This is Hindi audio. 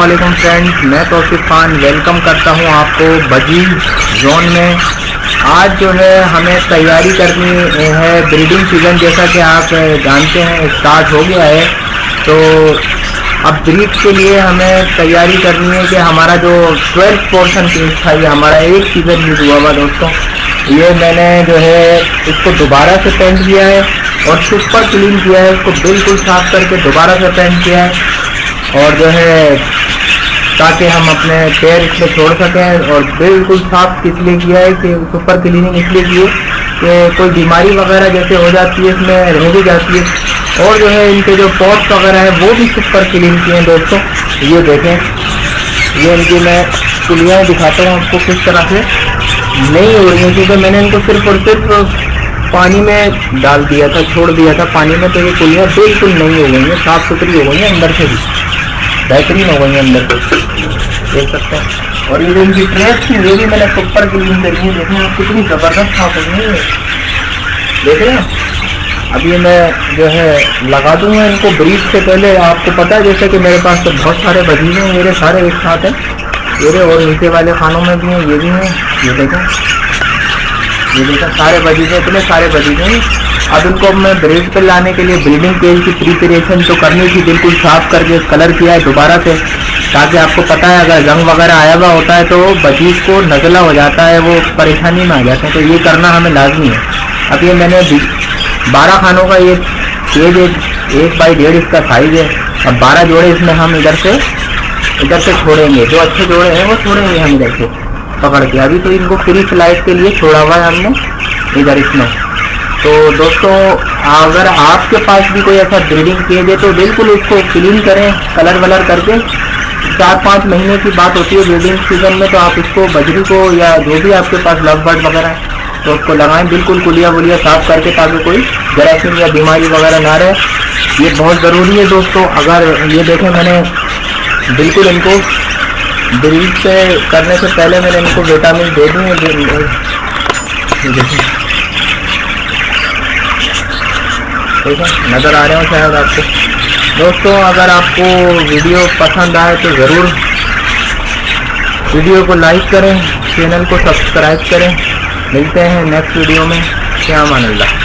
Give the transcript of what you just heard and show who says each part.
Speaker 1: वालेकुम फ्रेंड्स, मैं तौसीफ खान वेलकम करता हूं आपको बजीज जोन में। आज जो है हमें तैयारी करनी है ब्रीडिंग सीज़न, जैसा कि आप जानते हैं स्टार्ट हो गया है। तो अब ब्रीड के लिए हमें तैयारी करनी है कि हमारा जो 12 पोर्शन पीस था, ये हमारा एक सीज़न यूज़ हुआ हुआ दोस्तों। ये मैंने जो है इसको दोबारा से पेंट किया है और सुपर क्लीन किया है, इसको बिल्कुल साफ करके दोबारा से पेंट किया है। और जो है ताकि हम अपने पैर इसमें छोड़ सकें, और बिल्कुल साफ इसलिए किया है कि सुपर क्लीनिंग इसलिए की है कि कोई बीमारी वगैरह जैसे हो जाती है इसमें रह भी जाती है। और जो है इनके जो पॉट्स वगैरह है वो भी सुपर क्लीन किए हैं दोस्तों। ये देखें, ये इनकी मैं कुलियाँ दिखाता हूँ आपको किस तरह से नहीं हो रही हैं, क्योंकि मैंने इनको सिर्फ और सिर्फ पानी में डाल दिया था, छोड़ दिया था पानी में। तो ये कुलियाँ बिल्कुल नहीं हो गई हैं, साफ़ सुथरी हो गई हैं, अंदर से भी बेहतरीन हो गई है, अंदर से देख सकते हैं। और ये जो इनकी ट्रेस थी ये भी मैंने सुपर क्लीन करी है। देखें आप कितनी ज़बरदस्त साफ हो गई है, देख रहे हैं। अब ये मैं जो है लगा दूंगा इनको ब्रीड से पहले। आपको पता है जैसे कि मेरे पास तो बहुत सारे बजीज़े हैं, मेरे सारे एक साथ हैं मेरे, और नीचे वाले खानों में भी हैं, ये भी हैं। ये देखें सारे बजीज़े, इतने सारे बजीज़े हैं। अब इनको मैं ब्रीड पे लाने के लिए ब्रीडिंग केज की प्रिपरेशन तो करनी थी, बिल्कुल साफ करके कलर किया है दोबारा से, ताकि आपको पता है अगर रंग वगैरह आया हुआ होता है तो बजीज को नज़ला हो जाता है, वो परेशानी में आ जाते हैं। तो ये करना हमें लाजमी है। अब ये मैंने 12 खानों का ये केज 1x1.5 इसका साइज़ है। अब 12 जोड़े इसमें हम इधर से छोड़ेंगे, जो अच्छे जोड़े हैं वो छोड़ेंगे हम इधर से पकड़ के। अभी तो इनको फ्री फ्लाइट के लिए छोड़ा हुआ है हमने इधर इसमें। तो दोस्तों अगर आपके पास भी कोई ऐसा ब्रीडिंग केज है तो बिल्कुल उसको क्लीन करें कलर वलर करके। 4-5 महीने की बात होती है ब्रीडिंग सीजन में, तो आप इसको बजरी को या जो भी आपके पास लव बर्ड वगैरह है तो उसको लगाएं, बिल्कुल कुलिया वुलिया साफ करके, ताकि कोई जरासीम या बीमारी वगैरह ना रहे। ये बहुत ज़रूरी है दोस्तों। अगर ये देखें मैंने बिल्कुल इनको ब्रीड से करने से पहले मैंने इनको विटामिन दे दी है। ठीक है, नज़र आ रहे हो शायद आपको। दोस्तों अगर आपको वीडियो पसंद आए तो ज़रूर वीडियो को लाइक करें, चैनल को सब्सक्राइब करें। मिलते हैं नेक्स्ट वीडियो में। क्या मान अल्लाह।